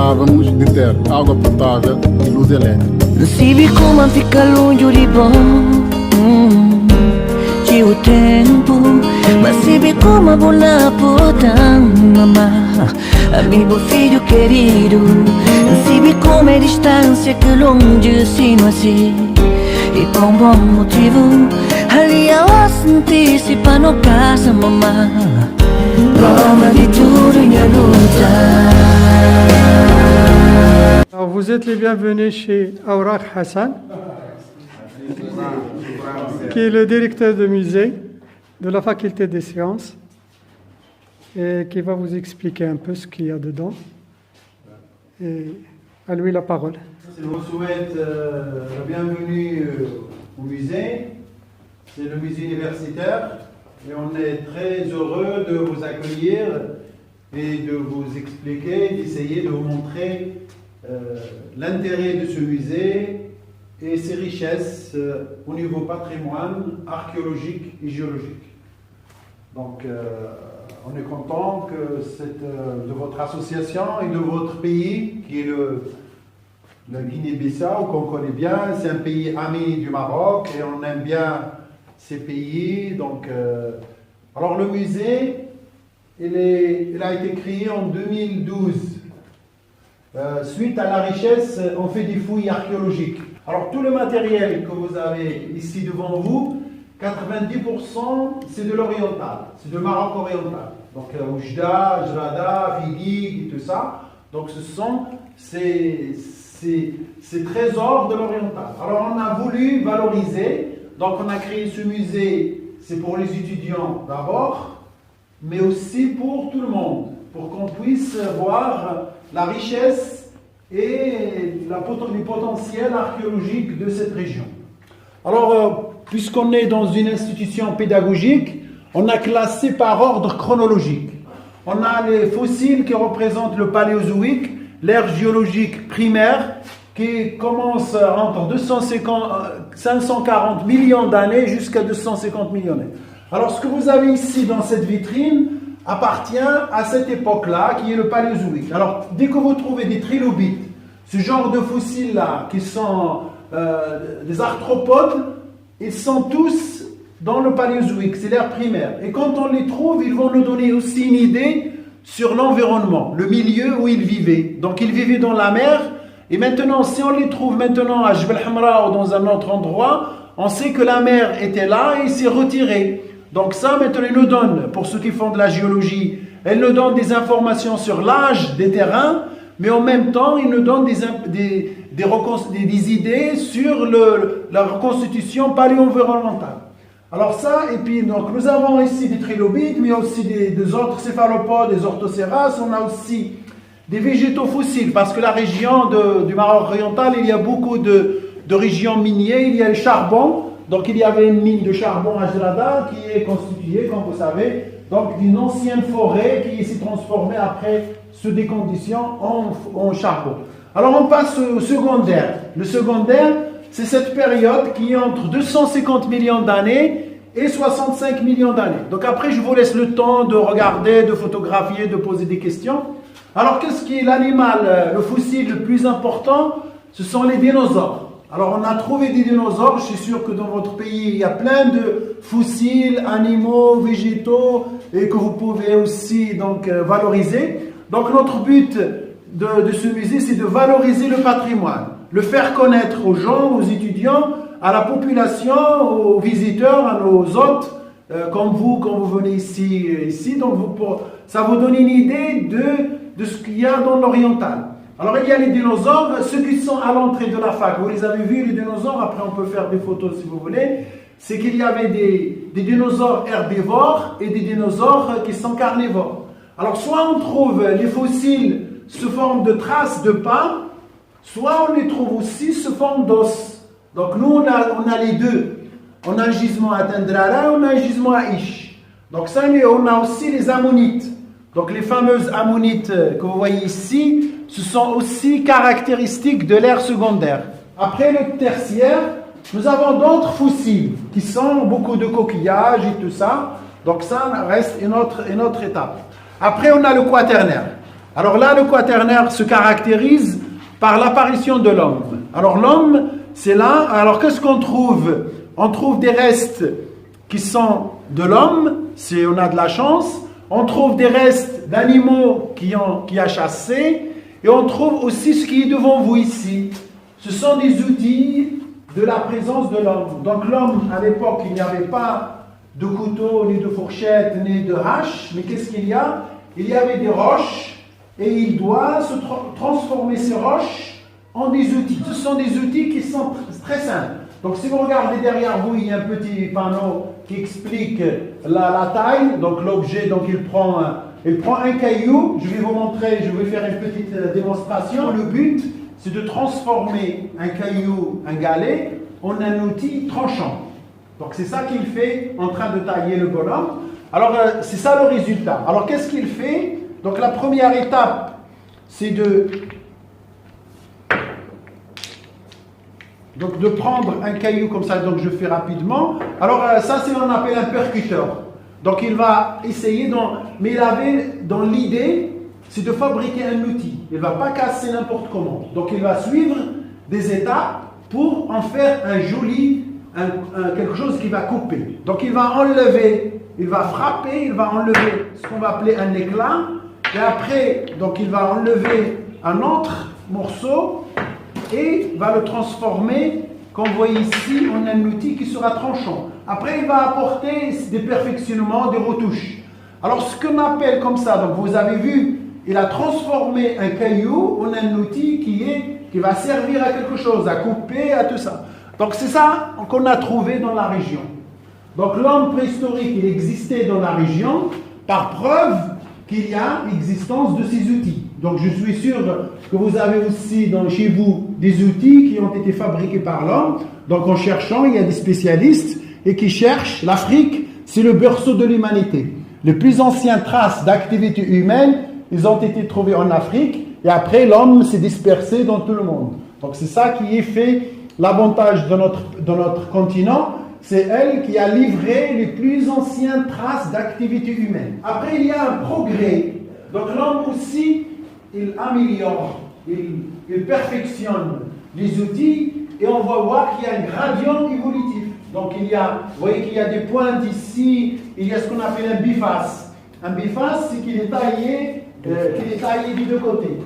precisávamos de ter água potável e luz elétrica. Recibi como fica longe de bom de o tempo, mas se vi como a bola porta mamá, amigo filho querido. Se vi como é distância que longe se não assim, e com bom motivo ali eu senti-se para no casa mamá, como de tudo em a luta. Alors vous êtes les bienvenus chez Aourak Hassan, qui est le directeur de musée de la faculté des sciences et qui va vous expliquer un peu ce qu'il y a dedans. Et à lui la parole. Je vous souhaite la bienvenue au musée. C'est le musée universitaire et on est très heureux de vous accueillir et de vous expliquer, d'essayer de vous montrer l'intérêt de ce musée et ses richesses au niveau patrimoine archéologique et géologique. Donc on est content que de votre association et de votre pays, qui est la Guinée-Bissau, qu'on connaît bien. C'est un pays ami du Maroc et on aime bien ces pays. Donc, alors le musée, il a été créé en 2012. Suite à la richesse, on fait des fouilles archéologiques. Alors tout le matériel que vous avez ici devant vous, 90% c'est de l'oriental, c'est de Maroc oriental. Donc Oujda, Jrada, Fidig et tout ça. Donc ce sont ces trésors de l'oriental. Alors on a voulu valoriser, donc on a créé ce musée, c'est pour les étudiants d'abord, mais aussi pour tout le monde, pour qu'on puisse voir la richesse et les potentiels archéologiques de cette région. Alors, puisqu'on est dans une institution pédagogique, on a classé par ordre chronologique. On a les fossiles qui représentent le paléozoïque, l'ère géologique primaire, qui commence entre 540 millions d'années jusqu'à 250 millions d'années. Alors, ce que vous avez ici dans cette vitrine appartient à cette époque-là, qui est le paléozoïque. Alors, dès que vous trouvez des trilobites, ce genre de fossiles-là, qui sont des arthropodes, ils sont tous dans le paléozoïque, c'est l'ère primaire. Et quand on les trouve, ils vont nous donner aussi une idée sur l'environnement, le milieu où ils vivaient. Donc, ils vivaient dans la mer. Et maintenant, si on les trouve maintenant à Jbel Hamra ou dans un autre endroit, on sait que la mer était là et il s'est retiré. Donc ça, maintenant, il nous donne, pour ceux qui font de la géologie, elle nous donne des informations sur l'âge des terrains, mais en même temps, il nous donne des idées sur la reconstitution paléo-environnementale. Alors ça, et puis donc, nous avons ici des trilobites, mais aussi des autres céphalopodes, des orthocéras, on a aussi des végétaux fossiles, parce que la région du Maroc oriental, il y a beaucoup de régions minières, il y a le charbon. Donc il y avait une mine de charbon à Jrada qui est constituée, comme vous savez, donc d'une ancienne forêt qui s'est transformée après se décondition en charbon. Alors on passe au secondaire. Le secondaire, c'est cette période qui est entre 250 millions d'années et 65 millions d'années. Donc après, je vous laisse le temps de regarder, de photographier, de poser des questions. Alors qu'est-ce qui est l'animal, le fossile le plus important? Ce sont les dinosaures. Alors on a trouvé des dinosaures, je suis sûr que dans votre pays il y a plein de fossiles, animaux, végétaux et que vous pouvez aussi donc valoriser. Donc notre but de ce musée, c'est de valoriser le patrimoine, le faire connaître aux gens, aux étudiants, à la population, aux visiteurs, à nos hôtes, comme vous quand vous venez ici. Donc ça vous donne une idée de ce qu'il y a dans l'oriental. Alors il y a les dinosaures, ceux qui sont à l'entrée de la fac, vous les avez vus les dinosaures, après on peut faire des photos si vous voulez, c'est qu'il y avait des dinosaures herbivores et des dinosaures qui sont carnivores. Alors soit on trouve les fossiles sous forme de traces de pas, soit on les trouve aussi sous forme d'os. Donc nous on a les deux, on a un gisement à Tendrara, on a un gisement à Ish. Donc ça on a aussi les ammonites. Donc les fameuses ammonites que vous voyez ici, ce sont aussi caractéristiques de l'ère secondaire. Après le tertiaire, nous avons d'autres fossiles qui sont beaucoup de coquillages et tout ça. Donc ça reste une autre étape. Après, on a le quaternaire. Alors là, le quaternaire se caractérise par l'apparition de l'homme. Alors l'homme, c'est là. Alors qu'est-ce qu'on trouve? On trouve des restes qui sont de l'homme, si on a de la chance. On trouve des restes d'animaux qui a chassé. Et on trouve aussi ce qui est devant vous ici. Ce sont des outils de la présence de l'homme. Donc l'homme, à l'époque, il n'y avait pas de couteau, ni de fourchette, ni de hache. Mais qu'est-ce qu'il y a? Il y avait des roches et il doit transformer ces roches en des outils. Ce sont des outils qui sont très simples. Donc si vous regardez derrière vous, il y a un petit panneau qui explique la taille. Donc l'objet, donc il prend un caillou. Je vais vous montrer, je vais faire une petite démonstration. Le but, c'est de transformer un caillou, un galet, en un outil tranchant. Donc c'est ça qu'il fait en train de tailler le bonhomme. Alors c'est ça le résultat. Alors qu'est-ce qu'il fait? Donc la première étape, c'est de prendre un caillou comme ça. Donc je fais rapidement. Alors ça, c'est ce qu'on appelle un percuteur. Donc il va essayer, mais il avait dans l'idée, c'est de fabriquer un outil. Il ne va pas casser n'importe comment. Donc il va suivre des étapes pour en faire un joli, quelque chose qui va couper. Donc il va enlever, il va frapper, il va enlever ce qu'on va appeler un éclat. Et après, donc il va enlever un autre morceau et va le transformer, comme vous voyez ici, en un outil qui sera tranchant. Après, il va apporter des perfectionnements, des retouches. Alors ce qu'on appelle comme ça, donc vous avez vu, il a transformé un caillou en un outil qui va servir à quelque chose, à couper, à tout ça. Donc c'est ça qu'on a trouvé dans la région. Donc l'homme préhistorique, il existait dans la région par preuve qu'il y a l'existence de ces outils. Donc je suis sûr que vous avez aussi chez vous des outils qui ont été fabriqués par l'homme. Donc en cherchant, il y a des spécialistes et qui cherchent. L'Afrique, c'est le berceau de l'humanité. Les plus anciennes traces d'activité humaine, ils ont été trouvés en Afrique. Et après, l'homme s'est dispersé dans tout le monde. Donc c'est ça qui est fait l'avantage de notre continent. C'est elle qui a livré les plus anciennes traces d'activité humaine. Après, il y a un progrès. Donc l'homme aussi, il améliore, il perfectionne les outils et on va voir qu'il y a un gradient évolutif. Donc vous voyez qu'il y a des pointes ici, il y a ce qu'on appelle un biface. Un biface, c'est qu'il est taillé des deux côtés.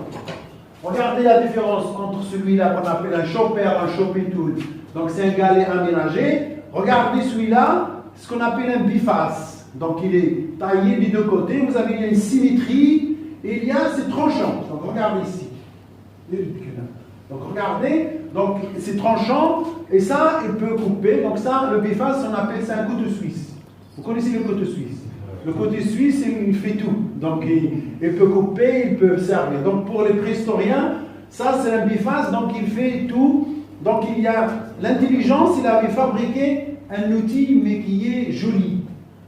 Regardez la différence entre celui-là qu'on appelle un chopper, un chopping tool. Donc c'est un galet aménagé. Regardez celui-là, ce qu'on appelle un biface. Donc il est taillé des deux côtés. Vous avez une symétrie et il y a ces tranchants. Donc regardez ici. Donc regardez, donc c'est tranchant et ça il peut couper. Donc ça, le biface, on appelle ça un couteau suisse. Vous connaissez le couteau suisse? Le couteau suisse, il fait tout. Donc il peut couper, il peut servir. Donc pour les préhistoriens, ça c'est un biface, donc il fait tout. Donc il y a l'intelligence, il avait fabriqué un outil mais qui est joli.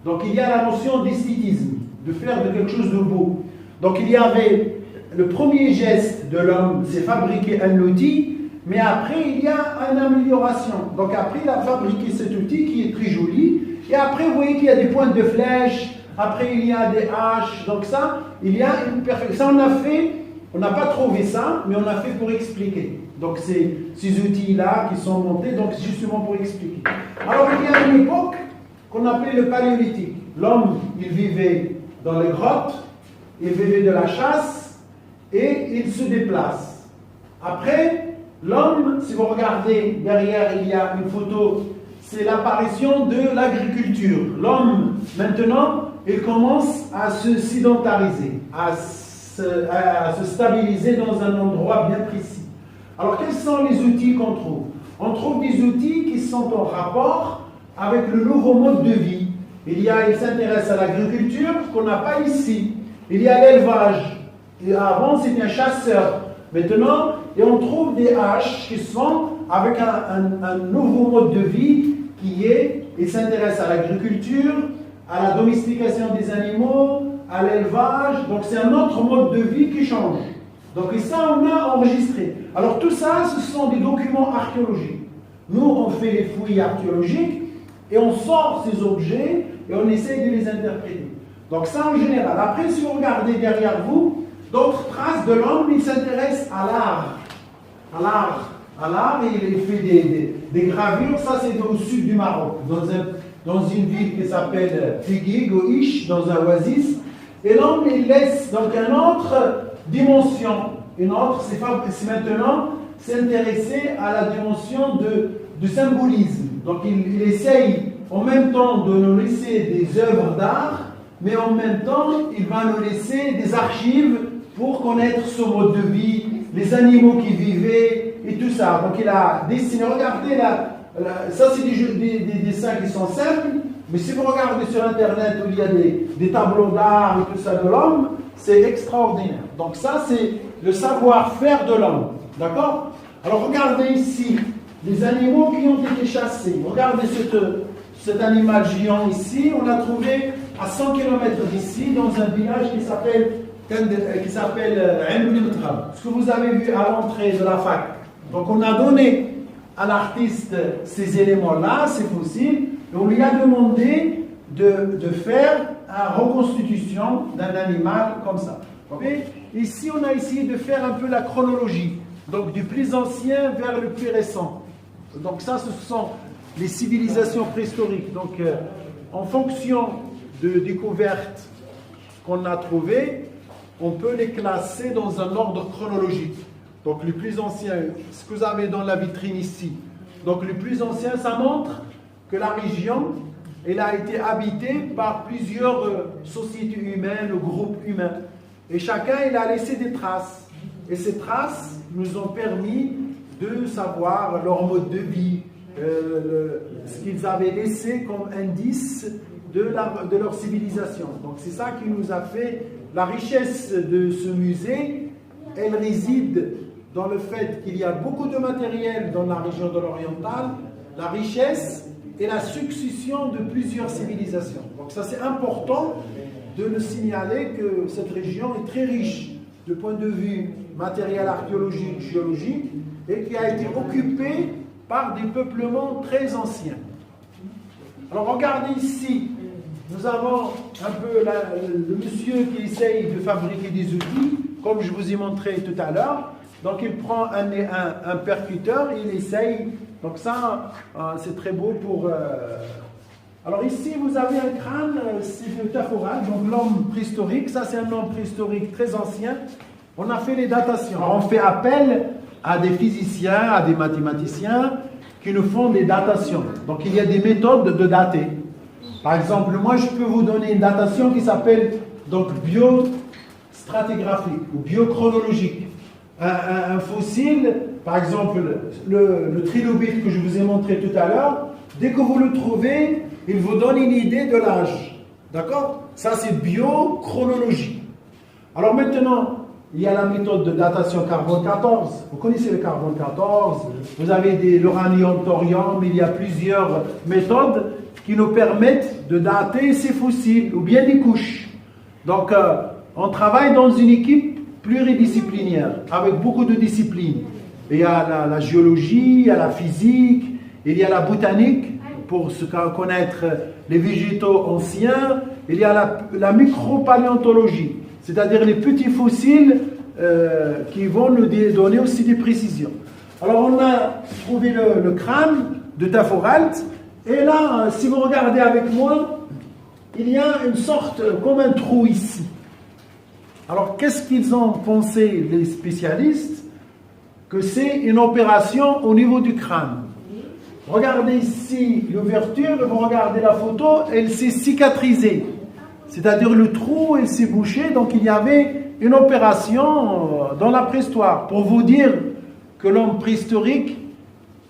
Donc il y a la notion d'esthétisme, de faire de quelque chose de beau. Donc il y avait le premier geste de l'homme, c'est fabriquer un outil, mais après il y a une amélioration. Donc après il a fabriqué cet outil qui est très joli. Et après vous voyez qu'il y a des pointes de flèches, après il y a des haches. Donc ça, il y a une perfection. Ça on n'a pas trouvé ça, mais on a fait pour expliquer. Donc c'est ces outils-là qui sont montés, donc justement pour expliquer. Alors il y a une époque qu'on appelait le paléolithique. L'homme, il vivait dans les grottes, il vivait de la chasse et il se déplace. Après, l'homme, si vous regardez derrière, il y a une photo, c'est l'apparition de l'agriculture. L'homme, maintenant, il commence à se sédentariser, à se stabiliser dans un endroit bien précis. Alors, quels sont les outils qu'on trouve? On trouve des outils qui sont en rapport avec le nouveau mode de vie. Il s'intéresse à l'agriculture, qu'on n'a pas ici. Il y a l'élevage. Avant, c'était un chasseur. Maintenant, et on trouve des haches qui sont avec un nouveau mode de vie il s'intéresse à l'agriculture, à la domestication des animaux, à l'élevage. Donc, c'est un autre mode de vie qui change. Donc, et ça, on a enregistré. Alors, tout ça, ce sont des documents archéologiques. Nous, on fait les fouilles archéologiques et on sort ces objets et on essaie de les interpréter. Donc, ça, en général. Après, si vous regardez derrière vous, D'autres traces de l'homme, il s'intéresse à l'art. À l'art, il fait des gravures. Ça, c'est au sud du Maroc, dans une ville qui s'appelle Figuig, ou Ish, dans un oasis. Et l'homme, il laisse donc une autre dimension. Une autre, c'est maintenant s'intéresser à la dimension du symbolisme. Donc, il essaye en même temps de nous laisser des œuvres d'art, mais en même temps, il va nous laisser des archives pour connaître son mode de vie, les animaux qui vivaient et tout ça. Donc il a dessiné, regardez ça c'est des dessins qui sont simples, mais si vous regardez sur internet où il y a des tableaux d'art et tout ça de l'homme, c'est extraordinaire. Donc ça c'est le savoir-faire de l'homme, d'accord? Alors regardez ici, les animaux qui ont été chassés. Regardez cet animal géant ici, on l'a trouvé à 100 km d'ici, dans un village qui s'appelle ce que vous avez vu à l'entrée de la fac. Donc on a donné à l'artiste ces éléments-là, ces fossiles, et on lui a demandé de faire une reconstitution d'un animal comme ça. Okay? Ici, on a essayé de faire un peu la chronologie, donc du plus ancien vers le plus récent. Donc ça, ce sont les civilisations préhistoriques. Donc en fonction de découvertes qu'on a trouvées, on peut les classer dans un ordre chronologique. Donc le plus ancien, ce que vous avez dans la vitrine ici. Donc le plus ancien, ça montre que la région, elle a été habitée par plusieurs sociétés humaines, groupes humains. Et chacun, il a laissé des traces. Et ces traces nous ont permis de savoir leur mode de vie, ce qu'ils avaient laissé comme indice de leur civilisation. Donc c'est ça qui nous a fait la richesse de ce musée. Elle réside dans le fait qu'il y a beaucoup de matériel dans la région de l'Oriental, la richesse et la succession de plusieurs civilisations. Donc ça c'est important de le signaler que cette région est très riche du point de vue matériel, archéologique, géologique, et qui a été occupée par des peuplements très anciens. Alors regardez ici, nous avons un peu le monsieur qui essaye de fabriquer des outils, comme je vous ai montré tout à l'heure. Donc il prend un percuteur et il essaye. Donc ça, c'est très beau pour... Alors ici, vous avez un crâne, c'est de Taforal, donc l'homme préhistorique. Ça, c'est un homme préhistorique très ancien. On a fait les datations. Alors, on fait appel à des physiciens, à des mathématiciens qui nous font des datations. Donc il y a des méthodes de dater. Par exemple, moi, je peux vous donner une datation qui s'appelle donc biostratigraphique ou biochronologique. Un fossile, par exemple, le trilobite que je vous ai montré tout à l'heure, dès que vous le trouvez, il vous donne une idée de l'âge. D'accord? Ça, c'est biochronologie. Alors maintenant, il y a la méthode de datation carbone 14. Vous connaissez le carbone 14. Vous avez l'uranium, thorium. Il y a plusieurs méthodes qui nous permettent de dater ces fossiles ou bien des couches. Donc, on travaille dans une équipe pluridisciplinaire avec beaucoup de disciplines. Il y a la géologie, il y a la physique, il y a la botanique pour connaître les végétaux anciens, il y a la micropaléontologie, c'est-à-dire les petits fossiles qui vont nous donner aussi des précisions. Alors on a trouvé le crâne de Taforalt, et là, si vous regardez avec moi, il y a une sorte, comme un trou ici. Alors qu'est-ce qu'ils ont pensé, les spécialistes? Que c'est une opération au niveau du crâne. Regardez ici l'ouverture, vous regardez la photo, elle s'est cicatrisée. C'est-à-dire le trou, il s'est bouché, donc il y avait une opération dans la préhistoire. Pour vous dire que l'homme préhistorique,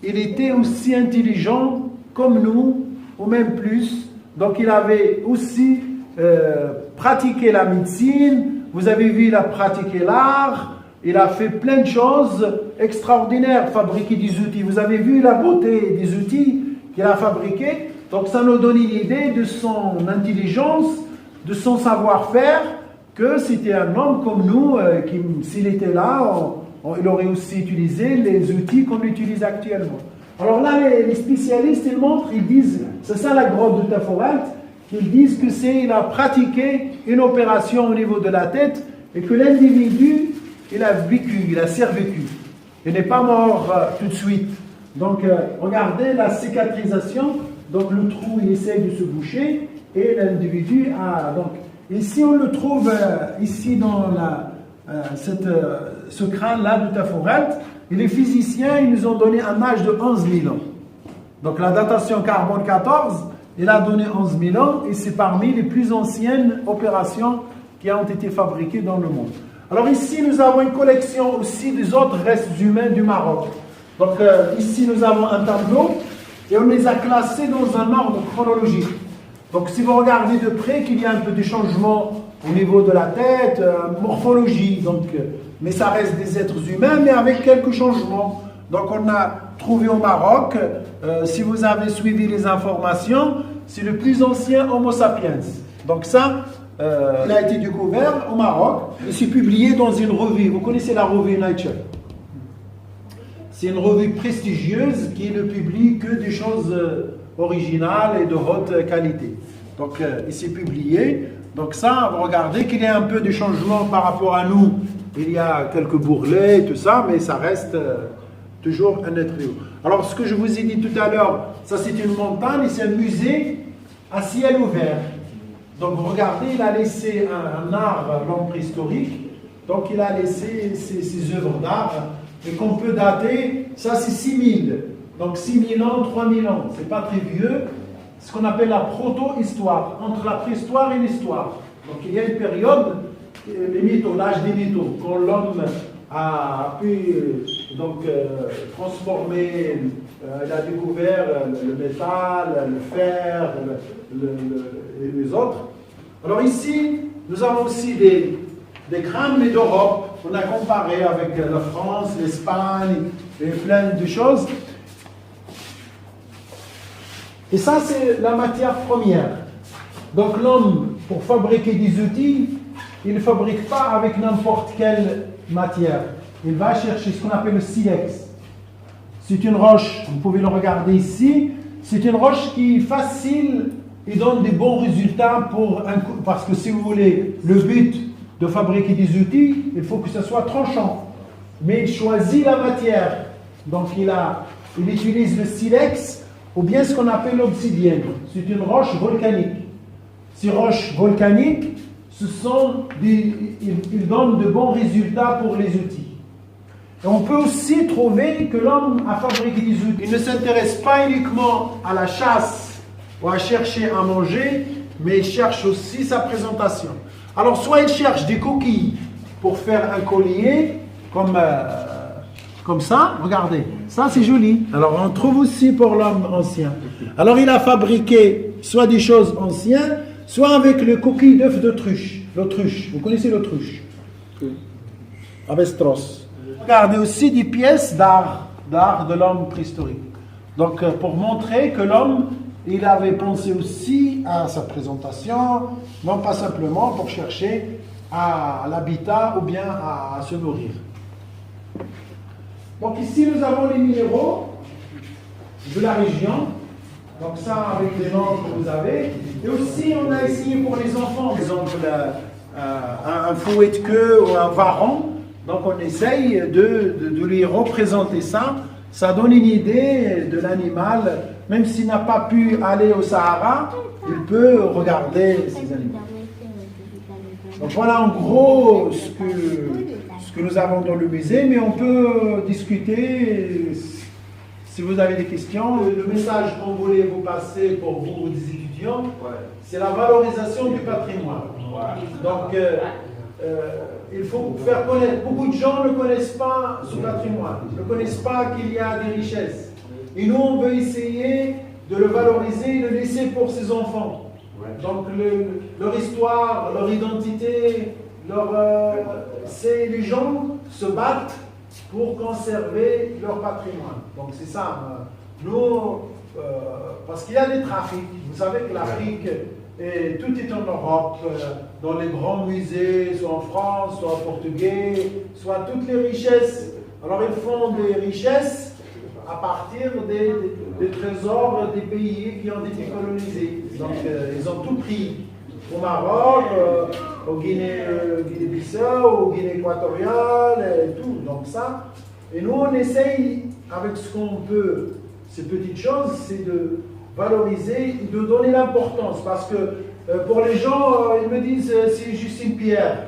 il était aussi intelligent comme nous, ou même plus. Donc il avait aussi pratiqué la médecine, vous avez vu, il a pratiqué l'art, il a fait plein de choses extraordinaires, fabriquer des outils. Vous avez vu la beauté des outils qu'il a fabriqués. Donc ça nous donne une idée de son intelligence, de son savoir-faire, que c'était un homme comme nous, qui s'il était là, il aurait aussi utilisé les outils qu'on utilise actuellement. Alors là, les spécialistes, ils montrent, ils disent, c'est ça la grotte de Taforalt, ils disent que il a pratiqué une opération au niveau de la tête et que l'individu, il a vécu, il a survécu. Il n'est pas mort tout de suite. Donc, regardez la cicatrisation. Donc, le trou, il essaie de se boucher et l'individu a... Donc, ici, on le trouve ici dans ce crâne-là de Taforet. Et les physiciens, ils nous ont donné un âge de 11 000 ans. Donc, la datation carbone 14, il a donné 11 000 ans et c'est parmi les plus anciennes opérations qui ont été fabriquées dans le monde. Alors ici, nous avons une collection aussi des autres restes humains du Maroc. Donc ici, nous avons un tableau et on les a classés dans un ordre chronologique. Donc si vous regardez de près qu'il y a un peu de changement au niveau de la tête, morphologie, donc, mais ça reste des êtres humains, mais avec quelques changements. Donc on a trouvé au Maroc, si vous avez suivi les informations, c'est le plus ancien Homo sapiens. Donc ça, il a été découvert au Maroc et c'est publié dans une revue. Vous connaissez la revue Nature? C'est une revue prestigieuse qui ne publie que des choses originales et de haute qualité. Donc il s'est publié. Donc ça, vous regardez qu'il y a un peu de changement par rapport à nous. Il y a quelques bourrelets, tout ça, mais ça reste toujours un être humain. Alors ce que je vous ai dit tout à l'heure, ça c'est une montagne et c'est un musée à ciel ouvert. Donc vous regardez, il a laissé un art, l'homme préhistorique, donc il a laissé ses œuvres d'art, et qu'on peut dater, ça c'est 6000, donc 6000 ans, 3000 ans, c'est pas très vieux, ce qu'on appelle la proto-histoire, entre la préhistoire et l'histoire. Donc il y a une période, les mythos, l'âge des mythos, quand l'homme a pu transformer, il a découvert le métal, le fer, et les autres. Alors ici, nous avons aussi des crânes, mais d'Europe. On a comparé avec la France, l'Espagne, et plein de choses. Et ça, c'est la matière première. Donc l'homme, pour fabriquer des outils, il ne fabrique pas avec n'importe quelle matière. Il va chercher ce qu'on appelle le silex. C'est une roche, vous pouvez le regarder ici, c'est une roche qui est facile et donne des bons résultats parce que si vous voulez, le but de fabriquer des outils, il faut que ce soit tranchant. Mais il choisit la matière. Donc il utilise le silex ou bien ce qu'on appelle l'obsidienne. C'est une roche volcanique. Ces roches volcaniques, ils donnent de bons résultats pour les outils. Et on peut aussi trouver que l'homme a fabriqué des outils. Il ne s'intéresse pas uniquement à la chasse ou à chercher à manger, mais il cherche aussi sa présentation. Alors, soit il cherche des coquilles pour faire un collier, comme ça, regardez, ça c'est joli. Alors, on trouve aussi pour l'homme ancien. Alors, il a fabriqué soit des choses anciennes, soit avec le coquille d'œuf d'autruche. L'autruche, vous connaissez l'autruche? Avestros. Regardez aussi des pièces d'art de l'homme préhistorique. Donc, pour montrer que l'homme, il avait pensé aussi à sa présentation, non pas simplement pour chercher à l'habitat ou bien à se nourrir. Donc ici, nous avons les minéraux de la région. Donc ça, avec les noms que vous avez. Et aussi, on a essayé pour les enfants, par exemple, un fouet de queue ou un varan. Donc on essaye de lui représenter ça. Ça donne une idée de l'animal. Même s'il n'a pas pu aller au Sahara, il peut regarder ces animaux. Donc voilà en gros ce que nous avons dans le musée, mais on peut discuter si vous avez des questions. Le message qu'on voulait vous passer pour vous, des étudiants, c'est la valorisation du patrimoine. Donc il faut faire connaître. Beaucoup de gens ne connaissent pas ce patrimoine, ne connaissent pas qu'il y a des richesses. Et nous, on veut essayer de le valoriser et le laisser pour ses enfants. Donc leur histoire, leur identité, les gens se battent pour conserver leur patrimoine. Donc c'est ça. Nous, parce qu'il y a des trafics. Vous savez que l'Afrique, tout est en Europe, dans les grands musées, soit en France, soit en portugais, soit toutes les richesses. Alors ils font des richesses à partir des trésors des pays qui ont été colonisés. Donc ils ont tout pris. au Maroc, au Guinée-Bissau, au Guinée équatoriale et tout. Donc ça, et nous on essaye avec ce qu'on peut, ces petites choses, c'est de valoriser, de donner l'importance. Parce que pour les gens, ils me disent c'est juste une pierre.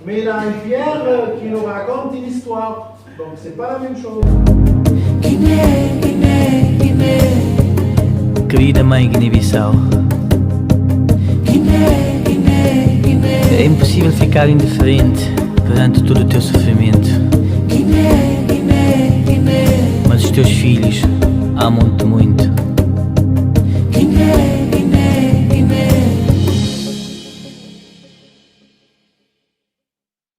Mais il a une pierre qui nous raconte une histoire. Donc c'est pas la même chose. Querida mãe Guiné-Bissau, é impossível ficar indiferente perante todo o teu sofrimento. Mas os teus filhos amam-te muito.